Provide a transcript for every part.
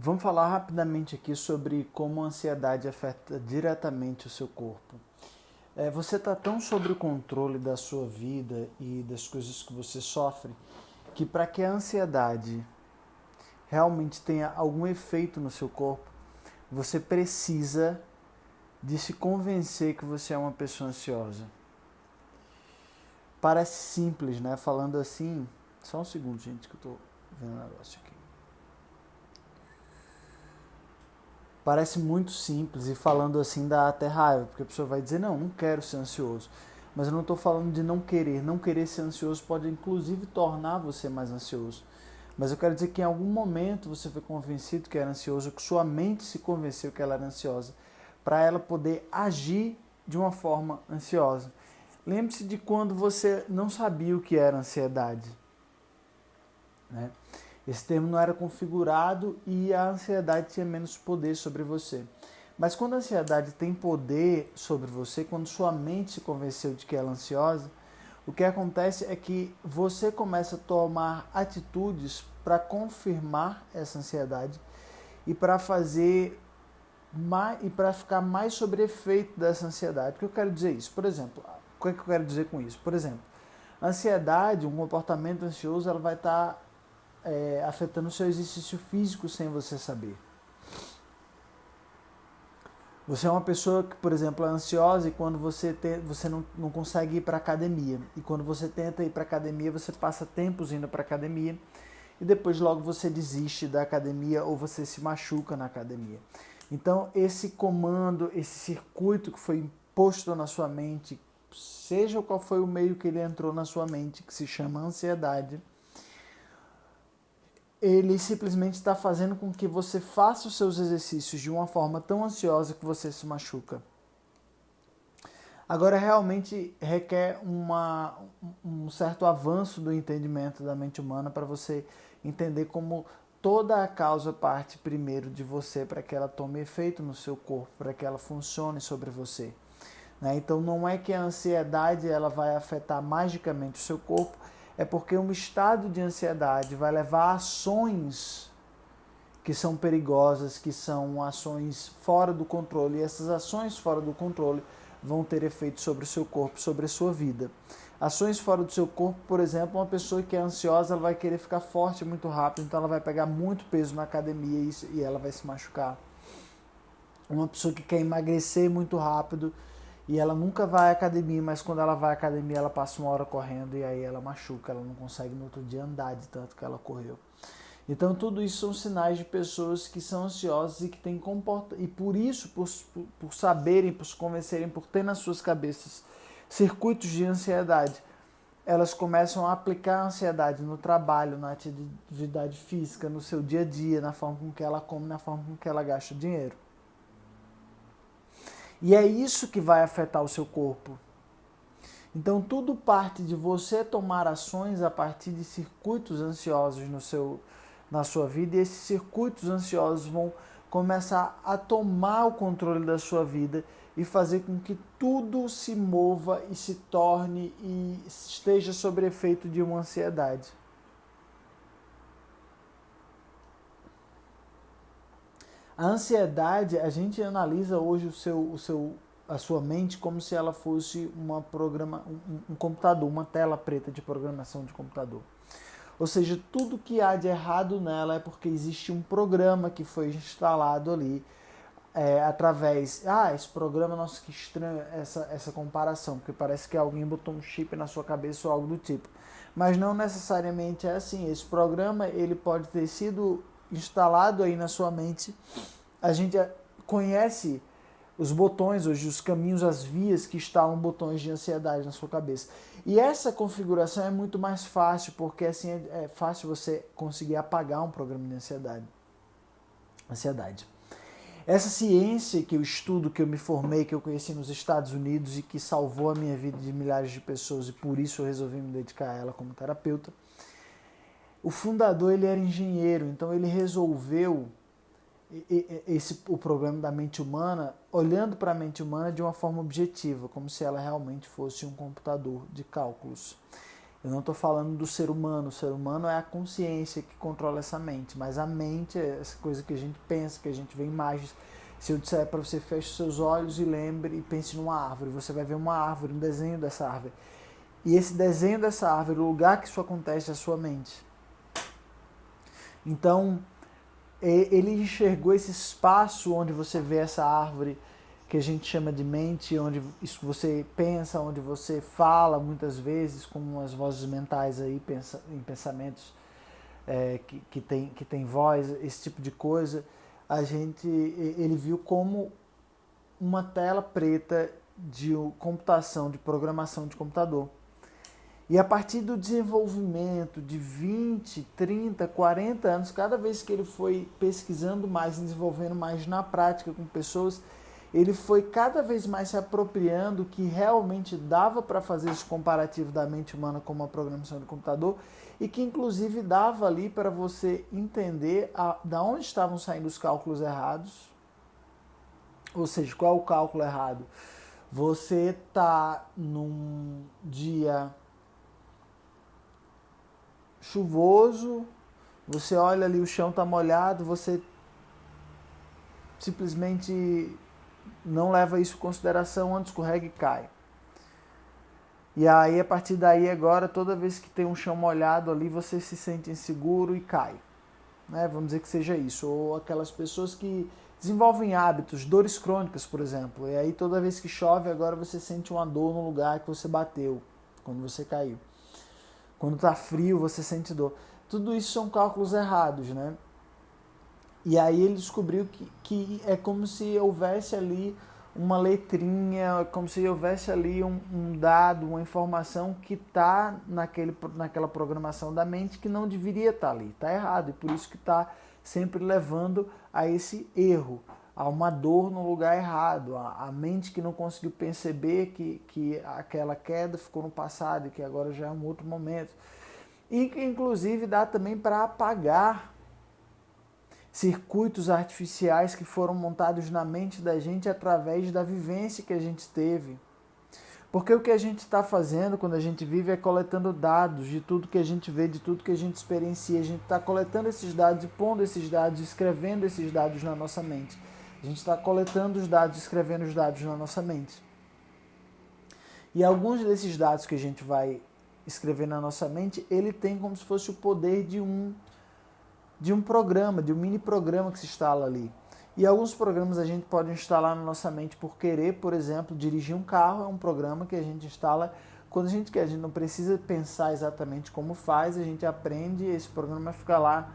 Vamos falar rapidamente aqui sobre como a ansiedade afeta diretamente o seu corpo. Você está tão sob o controle da sua vida e das coisas que você sofre que para que a ansiedade realmente tenha algum efeito no seu corpo, você precisa de se convencer que você é uma pessoa ansiosa. Parece simples, né? Falando assim... Só um segundo, gente, que eu estou vendo um negócio aqui. Parece muito simples e falando assim dá até raiva, porque a pessoa vai dizer, não quero ser ansioso. Mas eu não estou falando de não querer. Não querer ser ansioso pode inclusive tornar você mais ansioso. Mas eu quero dizer que em algum momento você foi convencido que era ansioso, que sua mente se convenceu que ela era ansiosa, para ela poder agir de uma forma ansiosa. Lembre-se de quando você não sabia o que era ansiedade, né? Esse termo não era configurado e a ansiedade tinha menos poder sobre você. Mas quando a ansiedade tem poder sobre você, quando sua mente se convenceu de que ela é ansiosa, o que acontece é que você começa a tomar atitudes para confirmar essa ansiedade e para fazer mais, e para ficar mais sobre efeito dessa ansiedade. O que eu quero dizer isso? Por exemplo, o que eu quero dizer com isso? Por exemplo, a ansiedade, um comportamento ansioso, ela vai estar afetando o seu exercício físico sem você saber. Você é uma pessoa que, por exemplo, é ansiosa e quando você não consegue ir para a academia. E quando você tenta ir para a academia, você passa tempos indo para a academia e depois logo você desiste da academia ou você se machuca na academia. Então, esse comando, esse circuito que foi imposto na sua mente, seja qual foi o meio que ele entrou na sua mente, que se chama ansiedade, ele simplesmente está fazendo com que você faça os seus exercícios de uma forma tão ansiosa que você se machuca. Agora, realmente requer um certo avanço do entendimento da mente humana para você entender como toda a causa parte primeiro de você para que ela tome efeito no seu corpo, para que ela funcione sobre você. Então, não é que a ansiedade ela vai afetar magicamente o seu corpo, é porque um estado de ansiedade vai levar a ações que são perigosas, que são ações fora do controle, e essas ações fora do controle vão ter efeito sobre o seu corpo, sobre a sua vida. Ações fora do seu corpo, por exemplo, uma pessoa que é ansiosa, ela vai querer ficar forte muito rápido, então ela vai pegar muito peso na academia e ela vai se machucar. Uma pessoa que quer emagrecer muito rápido, e ela nunca vai à academia, mas quando ela vai à academia, ela passa uma hora correndo e aí ela machuca, ela não consegue no outro dia andar de tanto que ela correu. Então, tudo isso são sinais de pessoas que são ansiosas e que têm comportamento. E por isso, por saberem, por se convencerem, por ter nas suas cabeças circuitos de ansiedade, elas começam a aplicar a ansiedade no trabalho, na atividade física, no seu dia a dia, na forma com que ela come, na forma com que ela gasta dinheiro. E é isso que vai afetar o seu corpo. Então, tudo parte de você tomar ações a partir de circuitos ansiosos na sua vida, e esses circuitos ansiosos vão começar a tomar o controle da sua vida e fazer com que tudo se mova e se torne e esteja sob efeito de uma ansiedade. A ansiedade, a gente analisa hoje a sua mente como se ela fosse um computador, uma tela preta de programação de computador. Ou seja, tudo que há de errado nela é porque existe um programa que foi instalado ali através... esse programa, nossa, que estranho essa comparação, porque parece que alguém botou um chip na sua cabeça ou algo do tipo. Mas não necessariamente é assim. Esse programa ele pode ter sido instalado aí na sua mente. A gente conhece os botões hoje, os caminhos, as vias que instalam botões de ansiedade na sua cabeça. E essa configuração é muito mais fácil, porque assim é fácil você conseguir apagar um programa de ansiedade. Essa ciência que eu estudo, que eu me formei, que eu conheci nos Estados Unidos e que salvou a minha vida de milhares de pessoas e por isso eu resolvi me dedicar a ela como terapeuta. O fundador ele era engenheiro, então ele resolveu o problema da mente humana, olhando para a mente humana de uma forma objetiva, como se ela realmente fosse um computador de cálculos. Eu não estou falando do ser humano. O ser humano é a consciência que controla essa mente, mas a mente é essa coisa que a gente pensa, que a gente vê imagens. Se eu disser para você, feche seus olhos e lembre e pense numa árvore, você vai ver uma árvore, um desenho dessa árvore. E esse desenho dessa árvore, o lugar que isso acontece é a sua mente. Então, ele enxergou esse espaço onde você vê essa árvore, que a gente chama de mente, onde você pensa, onde você fala muitas vezes, com umas vozes mentais aí, em pensamentos que tem voz, esse tipo de coisa. Ele viu como uma tela preta de computação, de programação de computador. E a partir do desenvolvimento de 20, 30, 40 anos, cada vez que ele foi pesquisando mais, desenvolvendo mais na prática com pessoas, ele foi cada vez mais se apropriando que realmente dava para fazer esse comparativo da mente humana com uma programação de computador e que inclusive dava ali para você entender da onde estavam saindo os cálculos errados. Ou seja, qual é o cálculo errado? Você está num dia chuvoso, você olha ali, o chão está molhado, você simplesmente não leva isso em consideração, antes escorrega e cai. E aí, a partir daí, agora, toda vez que tem um chão molhado ali, você se sente inseguro e cai. Né? Vamos dizer que seja isso. Ou aquelas pessoas que desenvolvem hábitos, dores crônicas, por exemplo. E aí, toda vez que chove, agora você sente uma dor no lugar que você bateu, quando você caiu. Quando está frio, você sente dor. Tudo isso são cálculos errados, né? E aí ele descobriu que é como se houvesse ali uma letrinha, como se houvesse ali um dado, uma informação que está naquela programação da mente que não deveria estar ali. Está errado, e por isso que está sempre levando a esse erro, a uma dor no lugar errado, a mente que não conseguiu perceber que aquela queda ficou no passado e que agora já é um outro momento. E que inclusive dá também para apagar circuitos artificiais que foram montados na mente da gente através da vivência que a gente teve. Porque o que a gente está fazendo quando a gente vive é coletando dados de tudo que a gente vê, de tudo que a gente experiencia. A gente está coletando esses dados e pondo esses dados, escrevendo esses dados na nossa mente. A gente está coletando os dados, escrevendo os dados na nossa mente. E alguns desses dados que a gente vai escrever na nossa mente, ele tem como se fosse o poder de um programa, de um mini programa que se instala ali. E alguns programas a gente pode instalar na nossa mente por querer, por exemplo, dirigir um carro é um programa que a gente instala quando a gente quer. A gente não precisa pensar exatamente como faz, a gente aprende e esse programa fica lá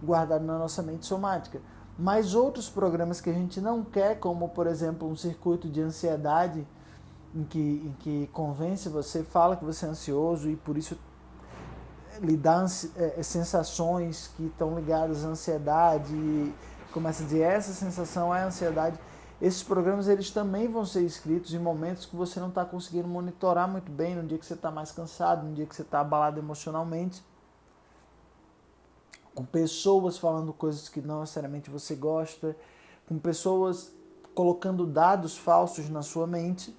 guardado na nossa mente somática. Mas outros programas que a gente não quer, como por exemplo um circuito de ansiedade, em que convence você, fala que você é ansioso e por isso lhe dá sensações que estão ligadas à ansiedade e começa a dizer essa sensação é ansiedade. Esses programas eles também vão ser escritos em momentos que você não está conseguindo monitorar muito bem, no dia que você está mais cansado, no dia que você está abalado emocionalmente, com pessoas falando coisas que não necessariamente você gosta, com pessoas colocando dados falsos na sua mente.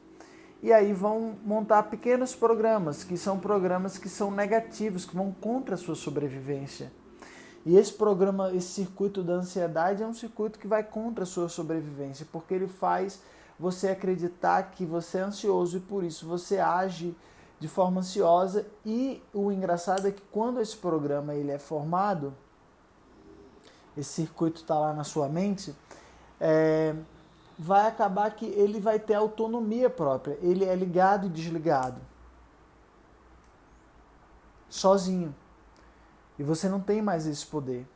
E aí vão montar pequenos programas que são negativos, que vão contra a sua sobrevivência. E esse programa, esse circuito da ansiedade é um circuito que vai contra a sua sobrevivência, porque ele faz você acreditar que você é ansioso e por isso você age de forma ansiosa. E o engraçado é que quando esse programa ele é formado, esse circuito está lá na sua mente, vai acabar que ele vai ter autonomia própria. Ele é ligado e desligado. Sozinho. E você não tem mais esse poder.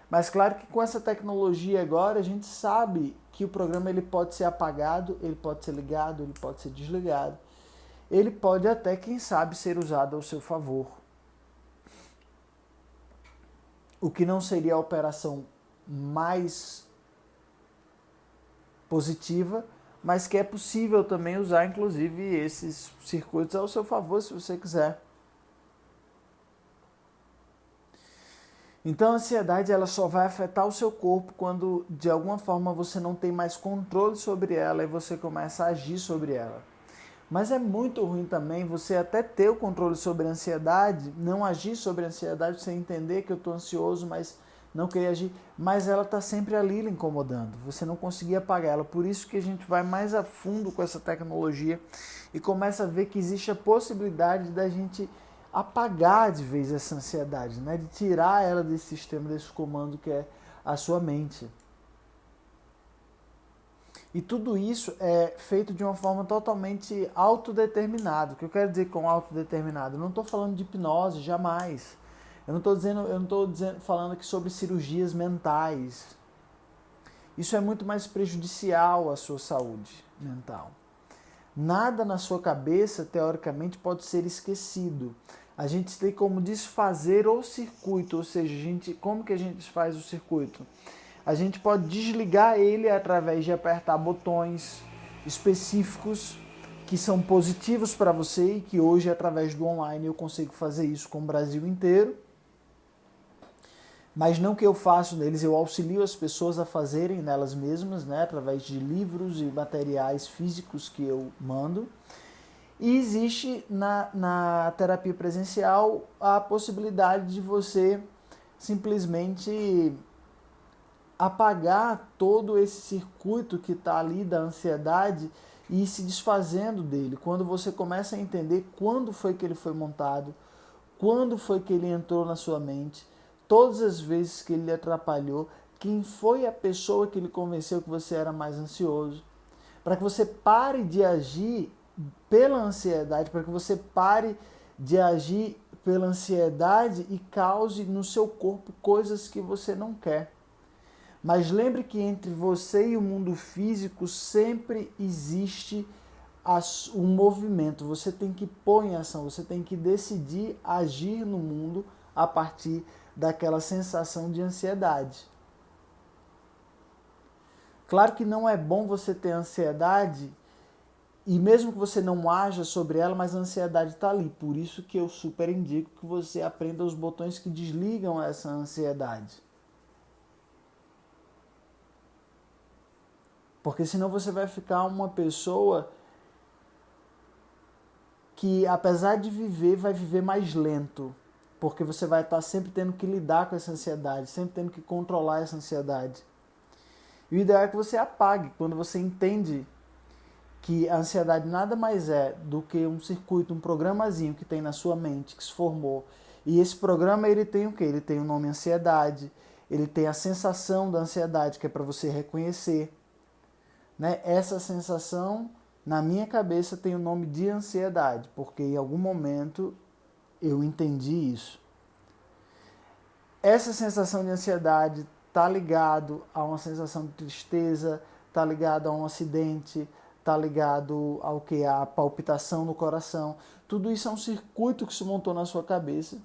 Mas claro que com essa tecnologia agora, a gente sabe que o programa ele pode ser apagado, ele pode ser ligado, ele pode ser desligado. Ele pode até, quem sabe, ser usado ao seu favor. O que não seria a operação mais positiva, mas que é possível também usar, inclusive, esses circuitos ao seu favor, se você quiser. Então, a ansiedade ela só vai afetar o seu corpo quando, de alguma forma, você não tem mais controle sobre ela e você começa a agir sobre ela. Mas é muito ruim também você até ter o controle sobre a ansiedade, não agir sobre a ansiedade, você entender que eu estou ansioso, mas não querer agir, mas ela está sempre ali lhe incomodando, você não conseguia apagar ela. Por isso que a gente vai mais a fundo com essa tecnologia e começa a ver que existe a possibilidade da gente apagar de vez essa ansiedade, né? De tirar ela desse sistema, desse comando que é a sua mente. E tudo isso é feito de uma forma totalmente autodeterminada. O que eu quero dizer com autodeterminado? Eu não estou falando de hipnose, jamais. Eu não estou falando aqui sobre cirurgias mentais. Isso é muito mais prejudicial à sua saúde mental. Nada na sua cabeça, teoricamente, pode ser esquecido. A gente tem como desfazer o circuito, ou seja, como que a gente desfaz o circuito? A gente pode desligar ele através de apertar botões específicos que são positivos para você e que hoje, através do online, eu consigo fazer isso com o Brasil inteiro. Mas não que eu faço neles, eu auxilio as pessoas a fazerem nelas mesmas, né, através de livros e materiais físicos que eu mando. E existe na terapia presencial a possibilidade de você simplesmente apagar todo esse circuito que está ali da ansiedade e ir se desfazendo dele. Quando você começa a entender quando foi que ele foi montado, quando foi que ele entrou na sua mente, todas as vezes que ele lhe atrapalhou, quem foi a pessoa que lhe convenceu que você era mais ansioso, para que você pare de agir pela ansiedade, para que você pare de agir pela ansiedade e cause no seu corpo coisas que você não quer. Mas lembre que entre você e o mundo físico sempre existe um movimento. Você tem que pôr em ação, você tem que decidir agir no mundo a partir daquela sensação de ansiedade. Claro que não é bom você ter ansiedade e mesmo que você não haja sobre ela, mas a ansiedade está ali. Por isso que eu super indico que você aprenda os botões que desligam essa ansiedade. Porque senão você vai ficar uma pessoa que, apesar de viver, vai viver mais lento. Porque você vai estar sempre tendo que lidar com essa ansiedade, sempre tendo que controlar essa ansiedade. E o ideal é que você apague quando você entende que a ansiedade nada mais é do que um circuito, um programazinho que tem na sua mente, que se formou. E esse programa, ele tem o quê? Ele tem o nome ansiedade, ele tem a sensação da ansiedade, que é para você reconhecer. Né? Essa sensação, na minha cabeça, tem o nome de ansiedade, porque em algum momento eu entendi isso. Essa sensação de ansiedade está ligado a uma sensação de tristeza, está ligado a um acidente, está ligado ao que? A palpitação no coração. Tudo isso é um circuito que se montou na sua cabeça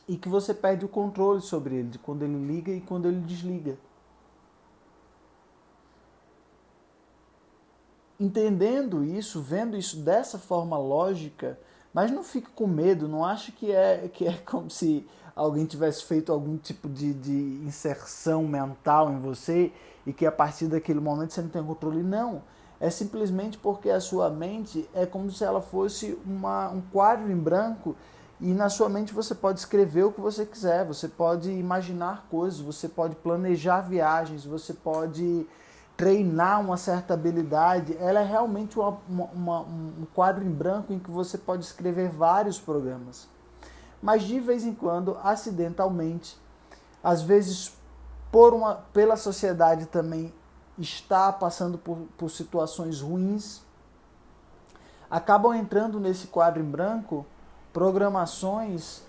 e que você perde o controle sobre ele, de quando ele liga e quando ele desliga. Entendendo isso, vendo isso dessa forma lógica, mas não fique com medo, não ache que é como se alguém tivesse feito algum tipo de inserção mental em você e que a partir daquele momento você não tem controle. Não, é simplesmente porque a sua mente é como se ela fosse um quadro em branco e na sua mente você pode escrever o que você quiser, você pode imaginar coisas, você pode planejar viagens, você pode treinar uma certa habilidade. Ela é realmente um quadro em branco em que você pode escrever vários programas. Mas de vez em quando, acidentalmente, às vezes pela sociedade também está passando por situações ruins, acabam entrando nesse quadro em branco programações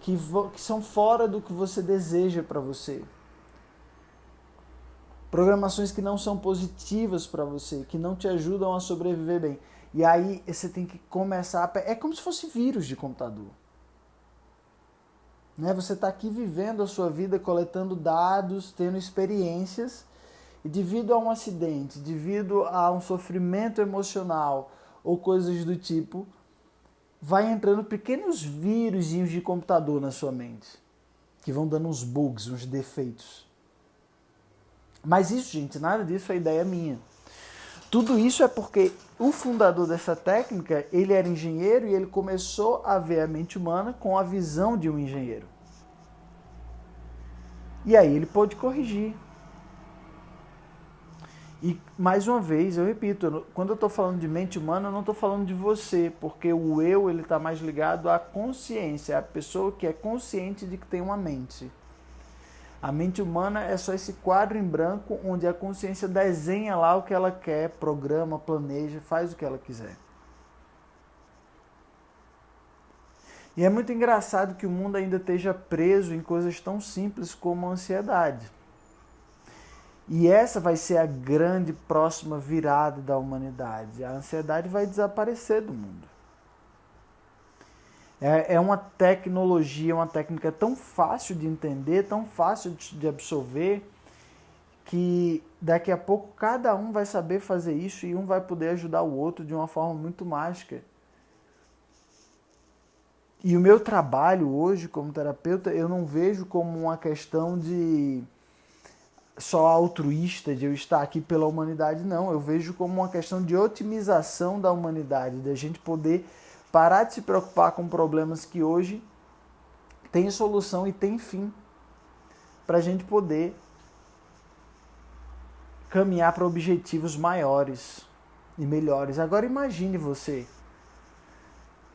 que são fora do que você deseja para você. Programações que não são positivas para você, que não te ajudam a sobreviver bem. E aí você tem que começar é como se fosse vírus de computador. Né? Você está aqui vivendo a sua vida, coletando dados, tendo experiências, e devido a um acidente, devido a um sofrimento emocional ou coisas do tipo, vai entrando pequenos vírusinhos de computador na sua mente, que vão dando uns bugs, uns defeitos. Mas isso, gente, nada disso é ideia minha. Tudo isso é porque o fundador dessa técnica, ele era engenheiro e ele começou a ver a mente humana com a visão de um engenheiro. E aí ele pôde corrigir. E, mais uma vez, eu repito, quando eu estou falando de mente humana, eu não estou falando de você, porque o eu está mais ligado à consciência, à pessoa que é consciente de que tem uma mente. A mente humana é só esse quadro em branco onde a consciência desenha lá o que ela quer, programa, planeja, faz o que ela quiser. E é muito engraçado que o mundo ainda esteja preso em coisas tão simples como a ansiedade. E essa vai ser a grande próxima virada da humanidade. A ansiedade vai desaparecer do mundo. É uma tecnologia, uma técnica tão fácil de entender, tão fácil de absorver, que daqui a pouco cada um vai saber fazer isso e um vai poder ajudar o outro de uma forma muito mágica. E o meu trabalho hoje como terapeuta, eu não vejo como uma questão de só altruísta, de eu estar aqui pela humanidade, não. Eu vejo como uma questão de otimização da humanidade, da gente poder parar de se preocupar com problemas que hoje têm solução e têm fim, para a gente poder caminhar para objetivos maiores e melhores. Agora imagine você,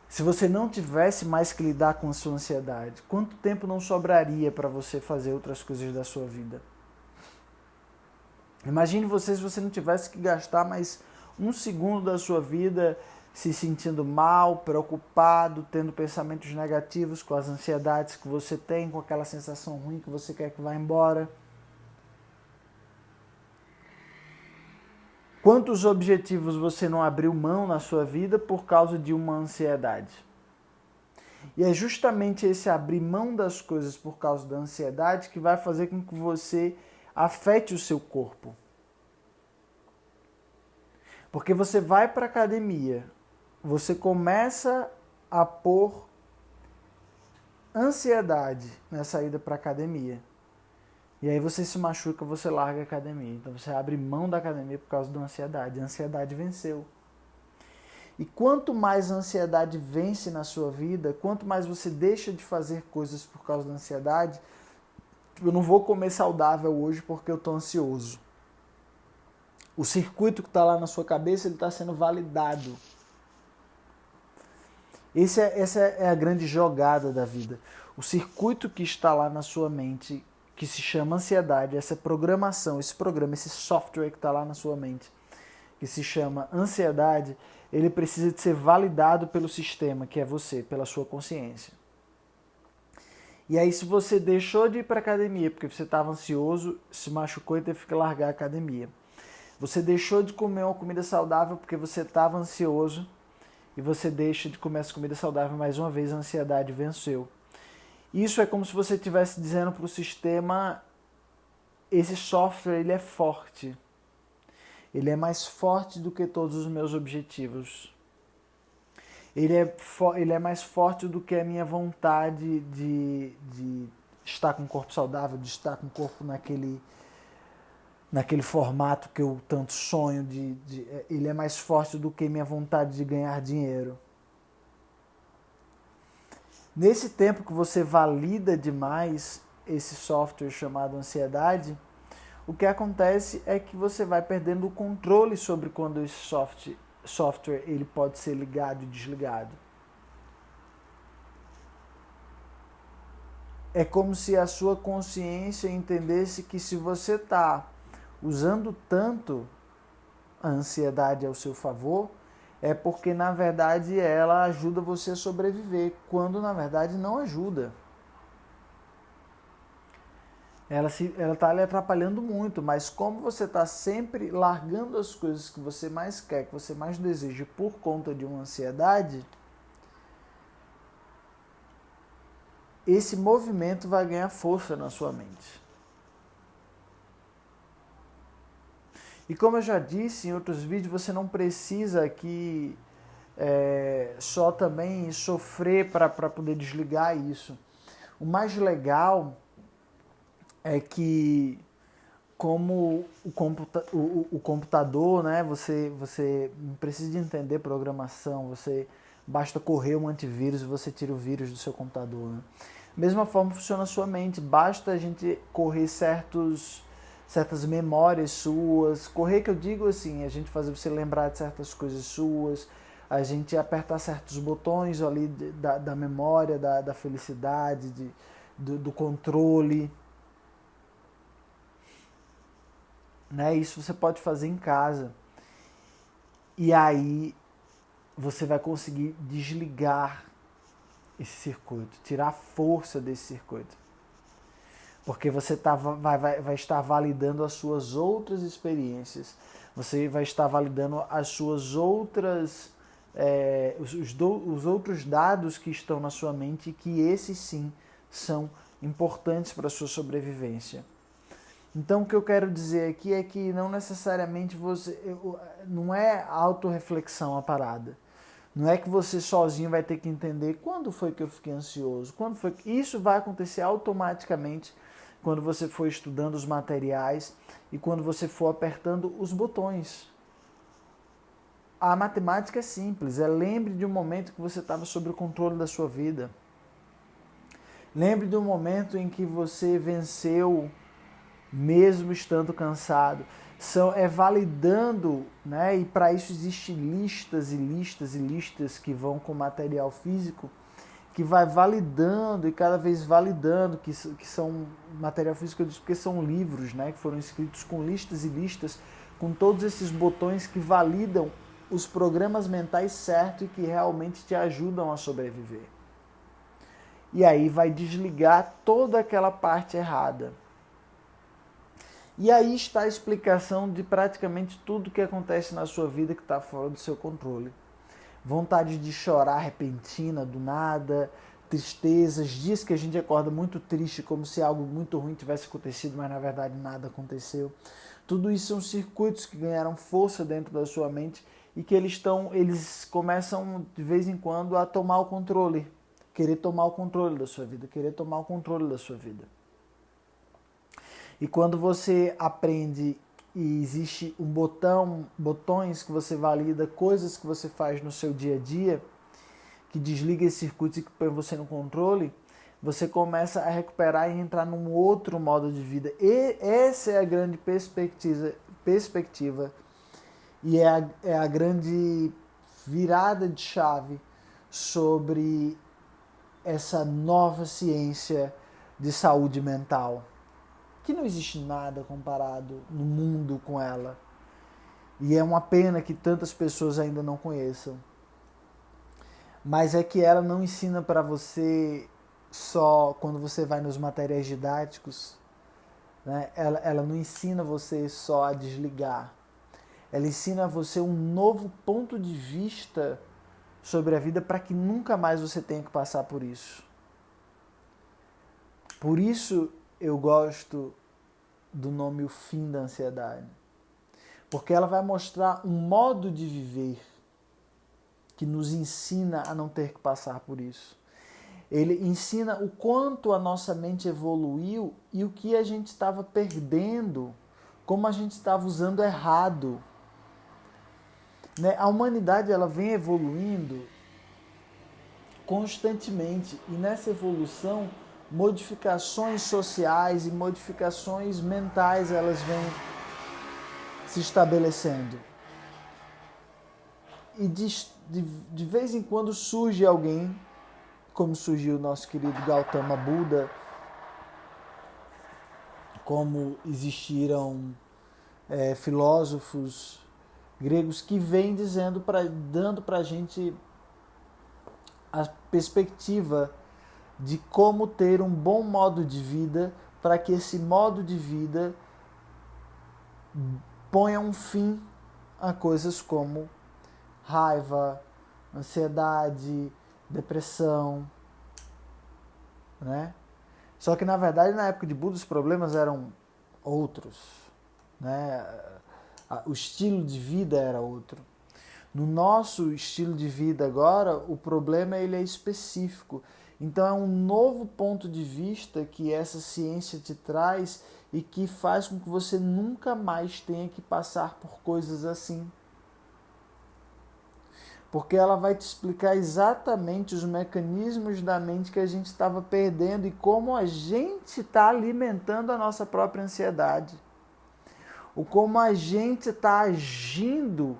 se você não tivesse mais que lidar com a sua ansiedade, quanto tempo não sobraria para você fazer outras coisas da sua vida? Imagine você se você não tivesse que gastar mais um segundo da sua vida se sentindo mal, preocupado, tendo pensamentos negativos com as ansiedades que você tem, com aquela sensação ruim que você quer que vá embora. Quantos objetivos você não abriu mão na sua vida por causa de uma ansiedade? E é justamente esse abrir mão das coisas por causa da ansiedade que vai fazer com que você afete o seu corpo. Porque você vai para a academia, você começa a pôr ansiedade nessa ida para a academia. E aí você se machuca, você larga a academia. Então você abre mão da academia por causa da ansiedade. A ansiedade venceu. E quanto mais a ansiedade vence na sua vida, quanto mais você deixa de fazer coisas por causa da ansiedade, eu não vou comer saudável hoje porque eu estou ansioso. O circuito que está lá na sua cabeça, ele está sendo validado. Essa é a grande jogada da vida. O circuito que está lá na sua mente, que se chama ansiedade, essa programação, esse programa, esse software que está lá na sua mente, que se chama ansiedade, ele precisa de ser validado pelo sistema, que é você, pela sua consciência. E aí, se você deixou de ir para a academia porque você estava ansioso, se machucou e teve que largar a academia. Você deixou de comer uma comida saudável porque você estava ansioso e você deixa de comer essa comida saudável, mais uma vez a ansiedade venceu. Isso é como se você estivesse dizendo para o sistema, esse software ele é forte. Ele é mais forte do que todos os meus objetivos. Ele é mais forte do que a minha vontade de estar com um corpo saudável, de estar com o corpo naquele formato que eu tanto sonho. Ele é mais forte do que minha vontade de ganhar dinheiro. Nesse tempo que você valida demais esse software chamado ansiedade, o que acontece é que você vai perdendo o controle sobre quando esse software ele pode ser ligado e desligado. É como se a sua consciência entendesse que se você está usando tanto a ansiedade ao seu favor, é porque na verdade ela ajuda você a sobreviver, quando na verdade não ajuda. Ela está lhe atrapalhando muito, mas como você está sempre largando as coisas que você mais quer, que você mais deseja por conta de uma ansiedade, esse movimento vai ganhar força na sua mente. E como eu já disse em outros vídeos, você não precisa aqui só também sofrer para poder desligar isso. O mais legal é que como o computador, né? Você não precisa de entender programação, basta correr um antivírus e você tira o vírus do seu computador. Né? Mesma forma funciona a sua mente, basta a gente correr certas memórias suas, correr que eu digo assim, a gente fazer você lembrar de certas coisas suas, a gente apertar certos botões ali da memória, da felicidade, do controle. Né? Isso você pode fazer em casa. E aí você vai conseguir desligar esse circuito, tirar a força desse circuito. Porque você vai estar validando as suas outras experiências. Você vai estar validando as suas outras... os outros dados que estão na sua mente e que esses sim são importantes para a sua sobrevivência. Então o que eu quero dizer aqui é que não necessariamente não é autorreflexão a parada. Não é que você sozinho vai ter que entender quando foi que eu fiquei ansioso, quando foi que... Isso vai acontecer automaticamente quando você for estudando os materiais e quando você for apertando os botões. A matemática é simples, lembre de um momento que você estava sob o controle da sua vida. Lembre de um momento em que você venceu mesmo estando cansado. Validando, né? E para isso existem listas e listas e listas que vão com material físico, que vai validando e cada vez validando, que são material físico, eu digo porque são livros, né? Que foram escritos com listas e listas, com todos esses botões que validam os programas mentais certos e que realmente te ajudam a sobreviver. E aí vai desligar toda aquela parte errada. E aí está a explicação de praticamente tudo que acontece na sua vida que está fora do seu controle. Vontade de chorar repentina, do nada, tristezas, dias que a gente acorda muito triste, como se algo muito ruim tivesse acontecido, mas na verdade nada aconteceu. Tudo isso são circuitos que ganharam força dentro da sua mente e que eles começam de vez em quando a tomar o controle, querer tomar o controle da sua vida, querer tomar o controle da sua vida. E quando você aprende e existe botões que você valida, coisas que você faz no seu dia a dia, que desliga esse circuito e que põe você no controle, você começa a recuperar e entrar num outro modo de vida. E essa é a grande perspectiva e é a grande virada de chave sobre essa nova ciência de saúde mental. Que não existe nada comparado no mundo com ela. E é uma pena que tantas pessoas ainda não conheçam. Mas é que ela não ensina para você só quando você vai nos materiais didáticos. Né? Ela não ensina você só a desligar. Ela ensina a você um novo ponto de vista sobre a vida para que nunca mais você tenha que passar por isso. Por isso eu gosto do nome O Fim da Ansiedade. Porque ela vai mostrar um modo de viver que nos ensina a não ter que passar por isso. Ele ensina o quanto a nossa mente evoluiu e o que a gente estava perdendo, como a gente estava usando errado. Né? A humanidade ela vem evoluindo constantemente e nessa evolução modificações sociais e modificações mentais elas vêm se estabelecendo. E de vez em quando surge alguém, como surgiu o nosso querido Gautama Buda, como existiram filósofos gregos que vêm dando para a gente a perspectiva de como ter um bom modo de vida para que esse modo de vida ponha um fim a coisas como raiva, ansiedade, depressão, né? Só que na verdade na época de Buda os problemas eram outros, né? O estilo de vida era outro. No nosso estilo de vida agora, o problema ele é específico. Então é um novo ponto de vista que essa ciência te traz e que faz com que você nunca mais tenha que passar por coisas assim. Porque ela vai te explicar exatamente os mecanismos da mente que a gente estava perdendo e como a gente está alimentando a nossa própria ansiedade. Ou como a gente está agindo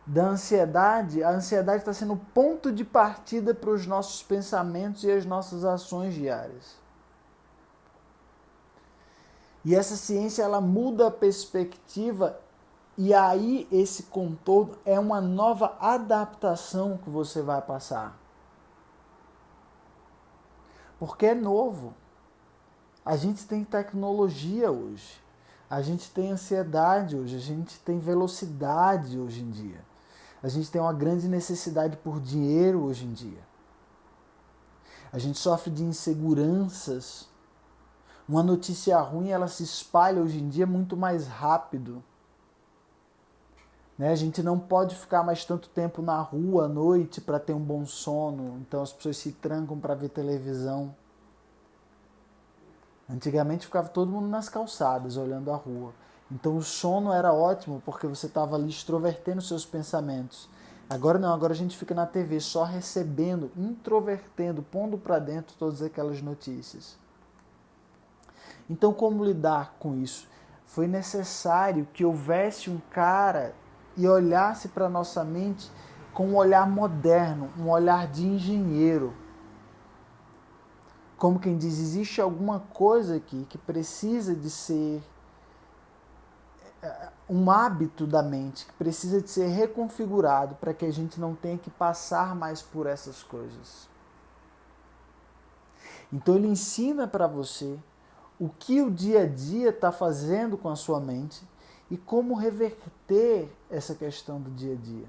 da ansiedade. A ansiedade está sendo o ponto de partida para os nossos pensamentos e as nossas ações diárias. E essa ciência ela muda a perspectiva. E aí esse contorno é uma nova adaptação que você vai passar. Porque é novo. A gente tem tecnologia hoje. A gente tem ansiedade hoje. A gente tem velocidade hoje em dia. A gente tem uma grande necessidade por dinheiro hoje em dia. A gente sofre de inseguranças. Uma notícia ruim ela se espalha hoje em dia muito mais rápido. A gente não pode ficar mais tanto tempo na rua à noite para ter um bom sono. Então as pessoas se trancam para ver televisão. Antigamente ficava todo mundo nas calçadas olhando a rua. Então o sono era ótimo porque você estava ali extrovertendo seus pensamentos. Agora não, agora a gente fica na TV só recebendo, introvertendo, pondo para dentro todas aquelas notícias. Então como lidar com isso? Foi necessário que houvesse um cara e olhasse para a nossa mente com um olhar moderno, um olhar de engenheiro. Como quem diz, existe alguma coisa aqui que precisa de ser um hábito da mente, que precisa de ser reconfigurado para que a gente não tenha que passar mais por essas coisas. Então ele ensina para você o que o dia a dia está fazendo com a sua mente e como reverter essa questão do dia a dia.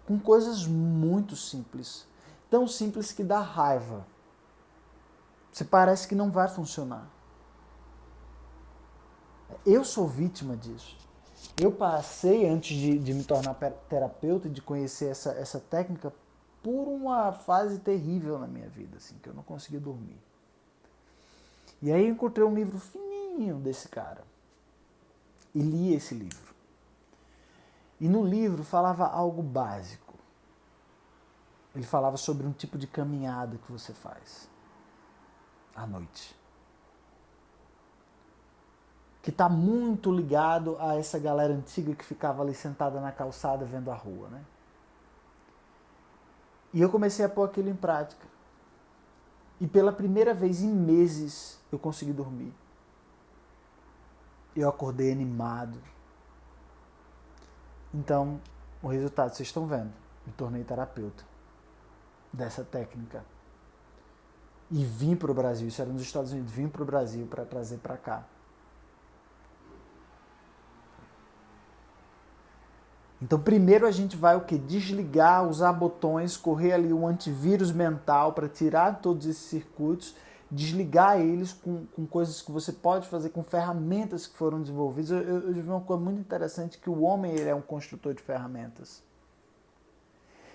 Com coisas muito simples. Tão simples que dá raiva. Você parece que não vai funcionar. Eu sou vítima disso. Eu passei, antes de me tornar terapeuta, de conhecer essa técnica, por uma fase terrível na minha vida, assim, que eu não conseguia dormir. E aí eu encontrei um livro fininho desse cara. E li esse livro. E no livro falava algo básico. Ele falava sobre um tipo de caminhada que você faz à noite. Que está muito ligado a essa galera antiga que ficava ali sentada na calçada vendo a rua, né? E eu comecei a pôr aquilo em prática. E pela primeira vez em meses eu consegui dormir. Eu acordei animado. Então, o resultado vocês estão vendo. Me tornei terapeuta dessa técnica. E vim para o Brasil. Isso era nos Estados Unidos. Vim para o Brasil para trazer para cá. Então, primeiro a gente vai o quê? Desligar, usar botões, correr ali um antivírus mental para tirar todos esses circuitos, desligar eles com coisas que você pode fazer, com ferramentas que foram desenvolvidas. Eu vi uma coisa muito interessante, que o homem ele é um construtor de ferramentas.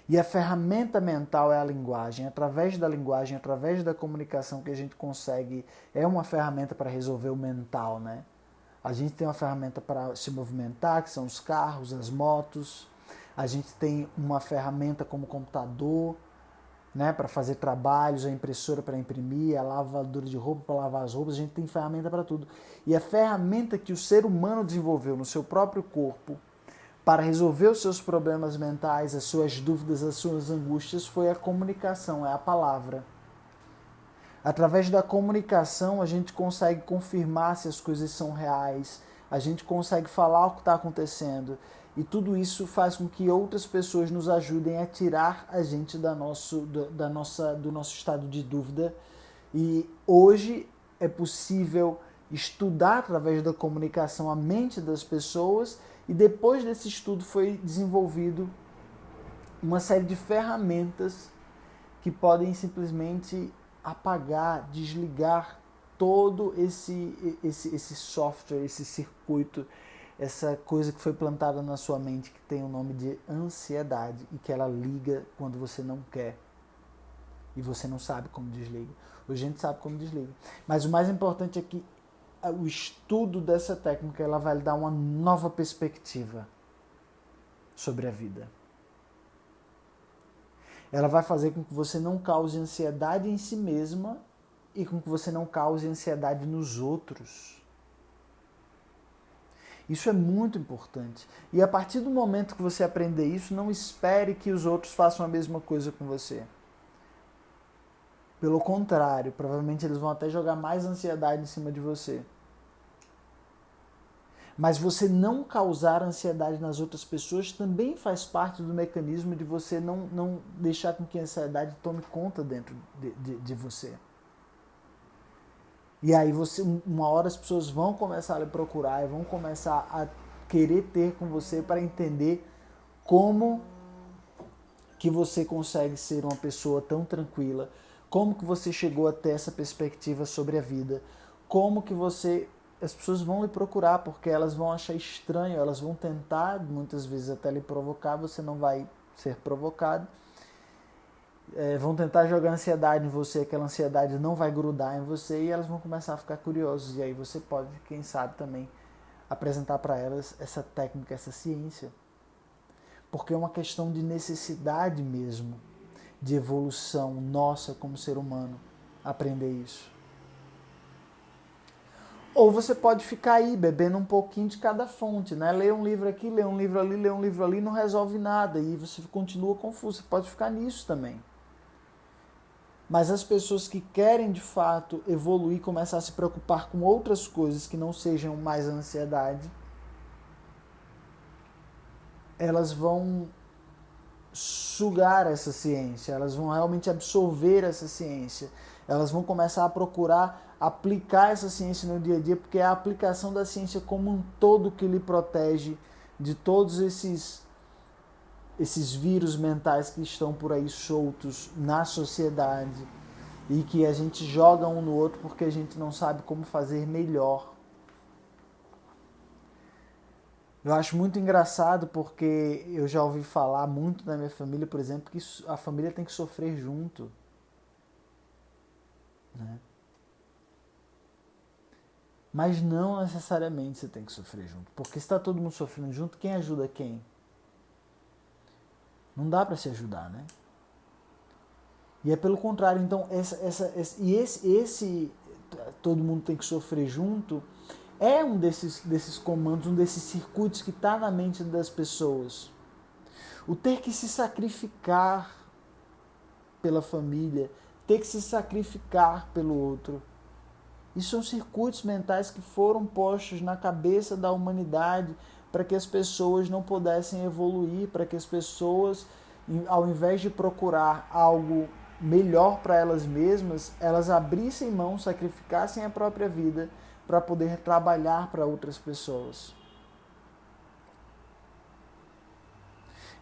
E a ferramenta mental é a linguagem. Através da linguagem, através da comunicação que a gente consegue, é uma ferramenta para resolver o mental, né? A gente tem uma ferramenta para se movimentar, que são os carros, as motos. A gente tem uma ferramenta como computador, né, para fazer trabalhos, a impressora para imprimir, a lavadora de roupa para lavar as roupas. A gente tem ferramenta para tudo. E a ferramenta que o ser humano desenvolveu no seu próprio corpo para resolver os seus problemas mentais, as suas dúvidas, as suas angústias, foi a comunicação, é a palavra. Através da comunicação, a gente consegue confirmar se as coisas são reais, a gente consegue falar o que está acontecendo. E tudo isso faz com que outras pessoas nos ajudem a tirar a gente do nosso estado de dúvida. E hoje é possível estudar através da comunicação a mente das pessoas, e depois desse estudo foi desenvolvido uma série de ferramentas que podem simplesmente apagar, desligar todo esse software, esse circuito, essa coisa que foi plantada na sua mente, que tem o nome de ansiedade e que ela liga quando você não quer. e você não sabe como desliga. Hoje a gente sabe como desliga. Mas o mais importante é que o estudo dessa técnica ela vai lhe dar uma nova perspectiva sobre a vida. Ela vai fazer com que você não cause ansiedade em si mesma e com que você não cause ansiedade nos outros. Isso é muito importante. E a partir do momento que você aprender isso, não espere que os outros façam a mesma coisa com você. Pelo contrário, provavelmente eles vão até jogar mais ansiedade em cima de você. Mas você não causar ansiedade nas outras pessoas também faz parte do mecanismo de você não deixar com que a ansiedade tome conta dentro de você. E aí uma hora as pessoas vão começar a lhe procurar e vão começar a querer ter com você para entender como que você consegue ser uma pessoa tão tranquila, como que você chegou a ter essa perspectiva sobre a vida, como que as pessoas vão lhe procurar porque elas vão achar estranho, elas vão tentar muitas vezes até lhe provocar, você não vai ser provocado. Vão tentar jogar ansiedade em você, aquela ansiedade não vai grudar em você e elas vão começar a ficar curiosas. E aí você pode, quem sabe, também apresentar para elas essa técnica, essa ciência. Porque é uma questão de necessidade mesmo, de evolução nossa como ser humano, aprender isso. Ou você pode ficar aí bebendo um pouquinho de cada fonte, né? Ler um livro aqui, ler um livro ali, ler um livro ali, não resolve nada e você continua confuso. Você pode ficar nisso também. Mas as pessoas que querem de fato evoluir, começar a se preocupar com outras coisas que não sejam mais a ansiedade, elas vão sugar essa ciência, elas vão realmente absorver essa ciência, elas vão começar a procurar aplicar essa ciência no dia a dia, porque é a aplicação da ciência como um todo que lhe protege de todos esses vírus mentais que estão por aí soltos na sociedade e que a gente joga um no outro porque a gente não sabe como fazer melhor. Eu acho muito engraçado porque eu já ouvi falar muito na minha família, por exemplo, que a família tem que sofrer junto, né? Mas não necessariamente você tem que sofrer junto, porque se está todo mundo sofrendo junto, quem ajuda quem? Não dá para se ajudar, né? E é pelo contrário, então esse todo mundo tem que sofrer junto é um desses comandos, um desses circuitos que está na mente das pessoas. O ter que se sacrificar pela família, ter que se sacrificar pelo outro. Isso são circuitos mentais que foram postos na cabeça da humanidade para que as pessoas não pudessem evoluir, para que as pessoas, ao invés de procurar algo melhor para elas mesmas, elas abrissem mão, sacrificassem a própria vida para poder trabalhar para outras pessoas.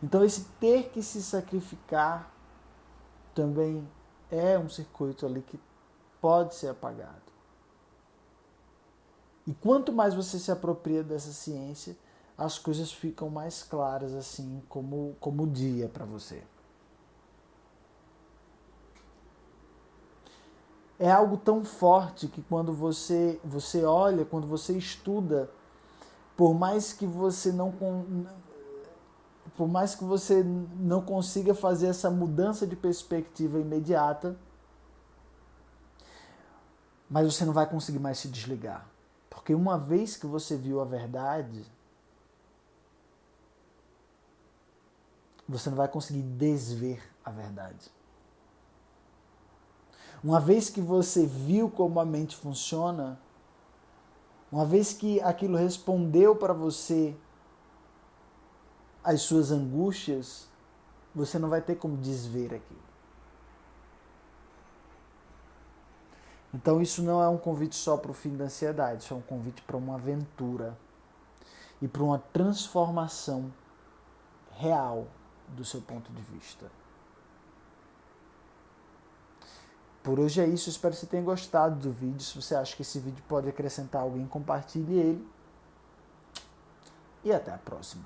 Então esse ter que se sacrificar também é um circuito ali que pode ser apagado. E quanto mais você se apropria dessa ciência, as coisas ficam mais claras, assim, como o dia para você. É algo tão forte que quando você olha, quando você estuda, por mais que você não consiga fazer essa mudança de perspectiva imediata, mas você não vai conseguir mais se desligar. Porque uma vez que você viu a verdade, você não vai conseguir desver a verdade. Uma vez que você viu como a mente funciona, uma vez que aquilo respondeu para você as suas angústias, você não vai ter como desver aquilo. Então isso não é um convite só para o fim da ansiedade, isso é um convite para uma aventura e para uma transformação real do seu ponto de vista. Por hoje é isso, espero que você tenha gostado do vídeo. Se você acha que esse vídeo pode acrescentar alguém, compartilhe ele. E até a próxima.